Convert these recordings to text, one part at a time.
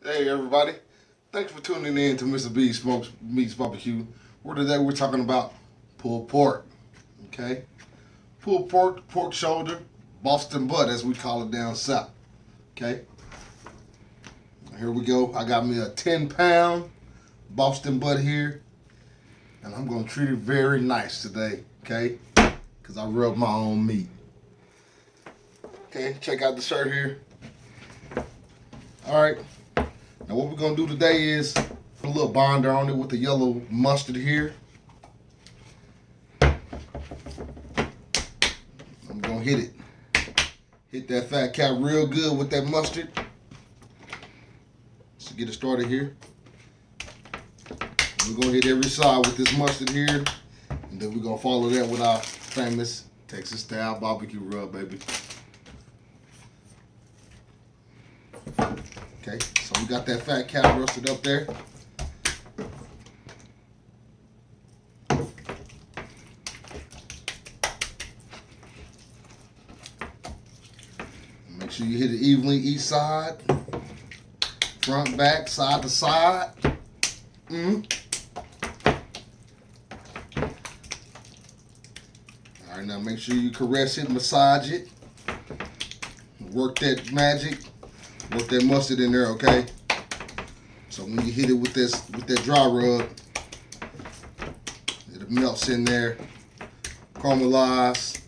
Hey everybody, thanks for tuning in to Mr.B Smokes Meats BBQ. Where today we're talking about pulled pork, okay? Pulled pork, pork shoulder, Boston butt as we call it down south, okay? Here we go. I got me a 10-pound Boston butt here, and I'm gonna treat it very nice today, okay? Because I rub my own meat. Okay, check out the shirt here. All right. Now what we're gonna do today is put a little binder on it with the yellow mustard here. I'm gonna hit it. Hit that fat cap real good with that mustard. Let's get it started here. We're gonna hit every side with this mustard here. And then we're gonna follow that with our famous Texas style barbecue rub, baby. Okay, so we got that fat cap rusted up there. Make sure you hit it evenly each side. Front, back, side to side. All right, now make sure you caress it, massage it. Work that magic. Work that mustard in there, okay? So when you hit it with that dry rub, it melts in there, caramelizes,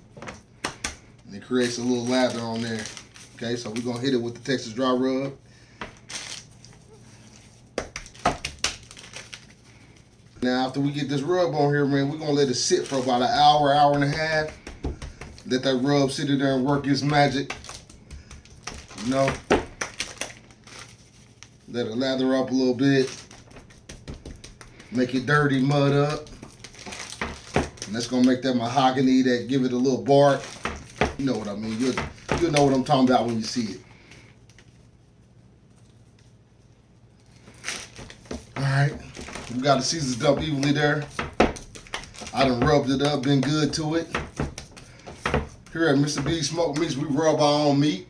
and it creates a little lather on there. Okay, so we're gonna hit it with the Texas dry rub. Now after we get this rub on here, man, we're gonna let it sit for about an hour, hour and a half. Let that rub sit in there and work its magic. You know? Let it lather up a little bit. Make it dirty, mud up. And that's gonna make that mahogany that give it a little bark. You know what I mean. You'll know what I'm talking about when you see it. Alright. We got it seasoned up evenly there. I done rubbed it up, been good to it. Here at Mr.B Smoked Meats, we rub our own meat.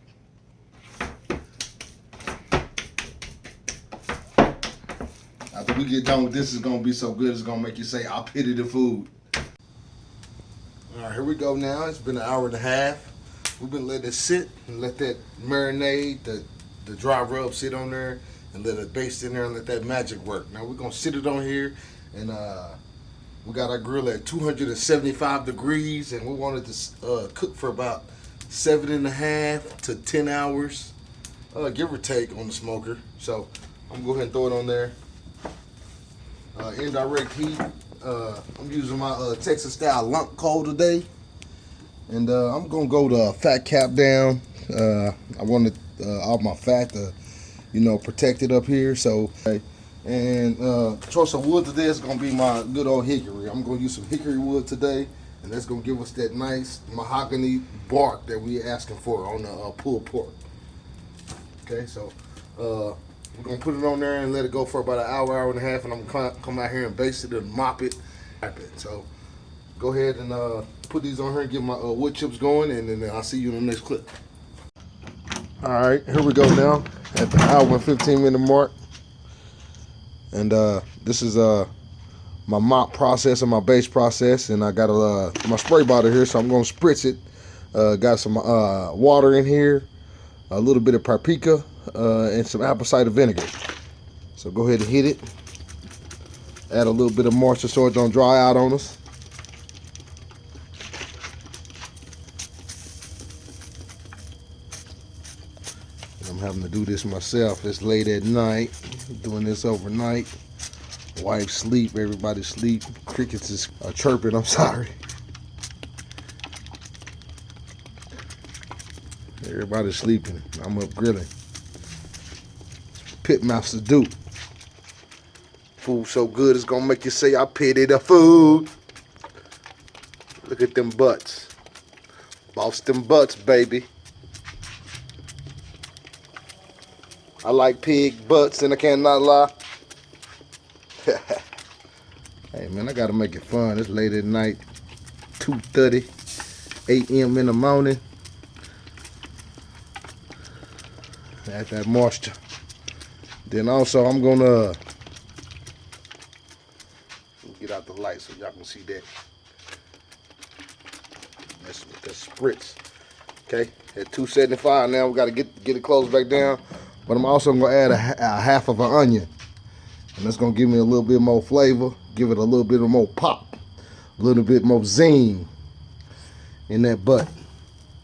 After we get done with this, it's gonna be so good, it's gonna make you say, I pity the food. All right, here we go now. It's been an hour and a half. We've been letting it sit and let that marinade, the dry rub sit on there and let it baste in there and let that magic work. Now we're gonna sit it on here and we got our grill at 275 degrees and we wanted to cook for about 7.5 to 10 hours, give or take on the smoker. So I'm gonna go ahead and throw it on there. Indirect heat. I'm using my Texas style lump coal today, and I'm gonna go to fat cap down. I wanted all my fat to, protect it up here. So, and throw some wood today. It's gonna be my good old hickory. I'm gonna use some hickory wood today, and that's gonna give us that nice mahogany bark that we asking for on the pulled pork. Okay, so. We're gonna put it on there and let it go for about an hour, hour and a half, and I'm gonna come out here and baste it and mop it. So go ahead and put these on here and get my wood chips going, and then I'll see you in the next clip. All right, here we go now at the hour and 15-minute mark, and this is my mop process and my base process, and I got my spray bottle here, so I'm gonna spritz it. Got some water in here, a little bit of paprika. And some apple cider vinegar. So go ahead and hit it. Add a little bit of moisture so it don't dry out on us. I'm having to do this myself. It's late at night. Doing this overnight. Wife sleep. Everybody sleep. Crickets is chirping. I'm sorry. Everybody's sleeping. I'm up grilling. Pitmaster do. Food so good it's gonna make you say I pity the food. Look at them butts. Boston butts, baby. I like pig butts and I cannot lie. Hey man, I gotta make it fun. It's late at night. 2:30 a.m. in the morning. Add that moisture. Then also I'm gonna get out the light so y'all can see that. That's the spritz. Okay, at 275 now. We gotta get it closed back down. But I'm also gonna add a half of an onion, and that's gonna give me a little bit more flavor, give it a little bit more pop, a little bit more zing in that butt.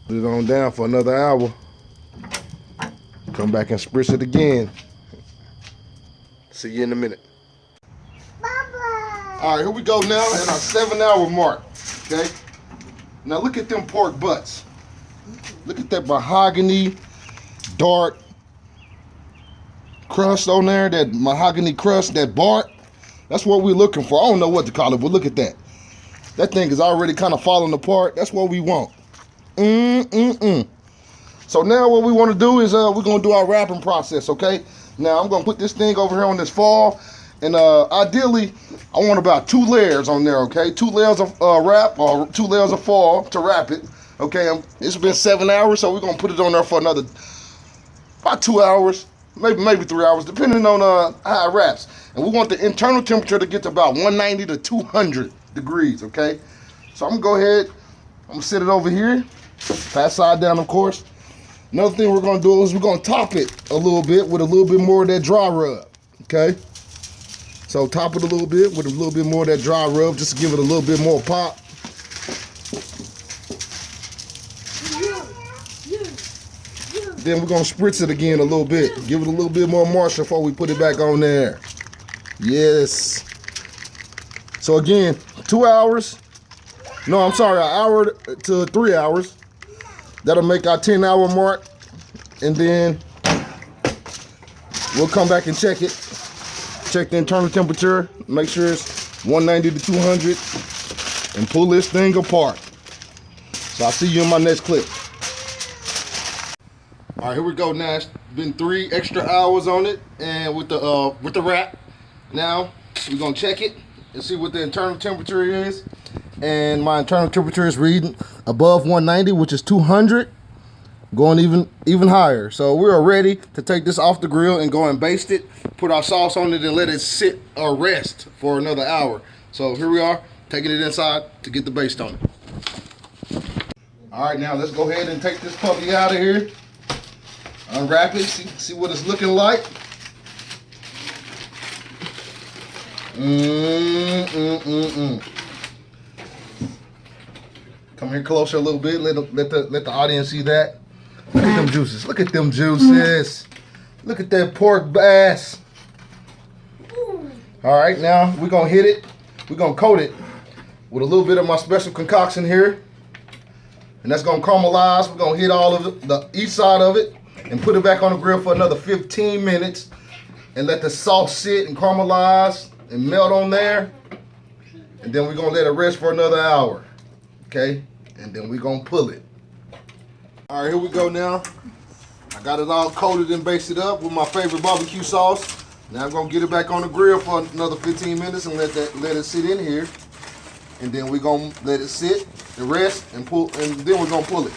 Put it on down for another hour. Come back and spritz it again. See you in a minute. Bye-bye. All right, here we go now at our 7-hour mark. Okay. Now look at them pork butts. Look at that mahogany dark crust on there. That mahogany crust, that bark. That's what we're looking for. I don't know what to call it, but look at that. That thing is already kind of falling apart. That's what we want. So now what we want to do is we're going to do our wrapping process, okay? Now I'm going to put this thing over here on this foil, and ideally I want about 2 layers on there, okay? 2 layers of wrap, or 2 layers of foil to wrap it, okay? It's been 7 hours, so we're going to put it on there for another about 2 hours, maybe 3 hours, depending on how it wraps. And we want the internal temperature to get to about 190 to 200 degrees, okay? So I'm going to go ahead, I'm going to set it over here, pass side down, of course. Another thing we're going to do is we're going to top it a little bit with a little bit more of that dry rub, okay? So top it a little bit with a little bit more of that dry rub just to give it a little bit more pop. Then we're going to spritz it again a little bit. Give it a little bit more moisture before we put it back on there. Yes. So again, 2 hours. No, I'm sorry, 1 hour to 3 hours. That'll make our 10-hour mark, and then we'll come back and check it. Check the internal temperature, make sure it's 190 to 200, and pull this thing apart. So I'll see you in my next clip. All right, here we go. Now it's been 3 extra hours on it, and with the wrap. Now we're gonna check it and see what the internal temperature is. And my internal temperature is reading above 190, which is 200, going even higher. So we're ready to take this off the grill and go and baste it, put our sauce on it, and let it sit or rest for another hour. So here we are, taking it inside to get the baste on it. All right, now let's go ahead and take this puppy out of here. Unwrap it, see what it's looking like. Come here closer a little bit. Let the audience see that. Look at them juices. Look at them juices. Look at that pork bass. All right, now we're gonna hit it. We're gonna coat it with a little bit of my special concoction here, and that's gonna caramelize. We're gonna hit all of the each side of it and put it back on the grill for another 15 minutes, and let the sauce sit and caramelize and melt on there. And then we're gonna let it rest for another hour. Okay, and then we're gonna pull it. All right, here we go now. I got it all coated and basted up with my favorite barbecue sauce. Now I'm gonna get it back on the grill for another 15 minutes and let it sit in here. And then we're gonna let it sit and rest and pull, and then we're gonna pull it.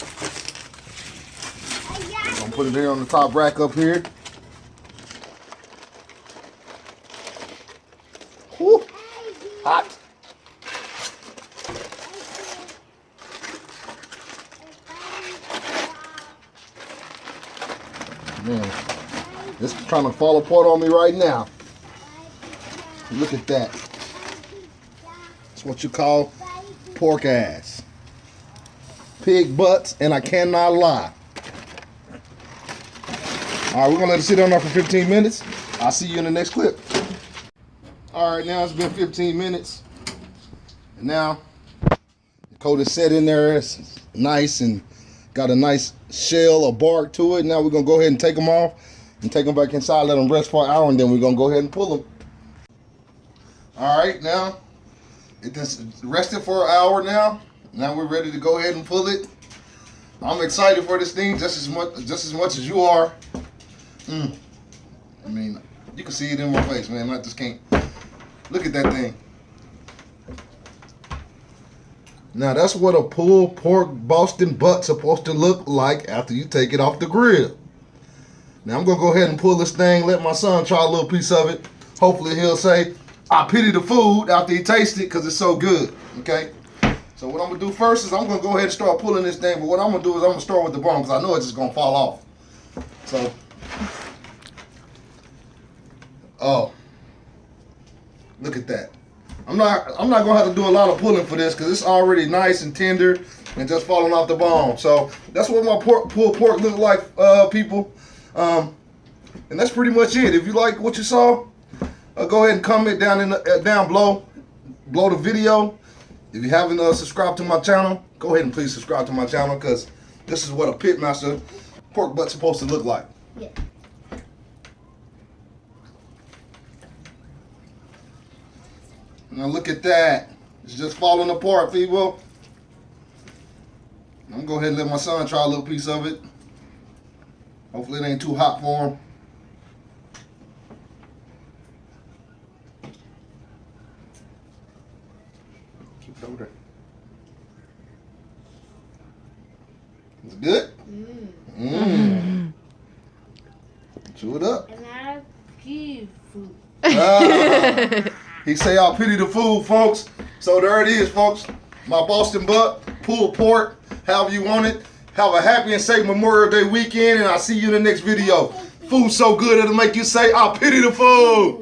We're gonna put it here on the top rack up here. Whew, hot. Man, this is trying to fall apart on me right now. Look at that. That's what you call pork ass. Pig butts, and I cannot lie. All right, we're gonna let it sit on there for 15 minutes. I'll see you in the next clip. All right, now it's been 15 minutes. And now the coat is set in there. It's nice and got a nice shell or bark to it. Now we're gonna go ahead and take them off and take them back inside, let them rest for an hour, and then we're gonna go ahead and pull them. All right, now it just rested for an hour now. Now we're ready to go ahead and pull it. I'm excited for this thing just as much as you are. I mean, you can see it in my face, man. I just can't. Look at that thing. Now that's what a pulled pork Boston butt's supposed to look like after you take it off the grill. Now I'm gonna go ahead and pull this thing, let my son try a little piece of it. Hopefully he'll say, I pity the food after he tastes it because it's so good, okay? So what I'm gonna do first is I'm gonna go ahead and start pulling this thing, but what I'm gonna do is I'm gonna start with the bone because I know it's just gonna fall off. So, oh, look at that. I'm not gonna have to do a lot of pulling for this because it's already nice and tender and just falling off the bone. So that's what my pulled pork look like, people. And that's pretty much it. If you like what you saw, go ahead and comment down below the video. If you haven't subscribed to my channel, go ahead and please subscribe to my channel because this is what a pitmaster pork butt's supposed to look like. Yeah. Now look at that. It's just falling apart, people. I'm gonna go ahead and let my son try a little piece of it. Hopefully it ain't too hot for him. Keep it over there. It's good? Chew it up. And I give food. He say I'll pity the food, folks. So there it is, folks. My Boston butt, pulled pork, however you want it. Have a happy and safe Memorial Day weekend, and I'll see you in the next video. Food so good it'll make you say, I pity the food.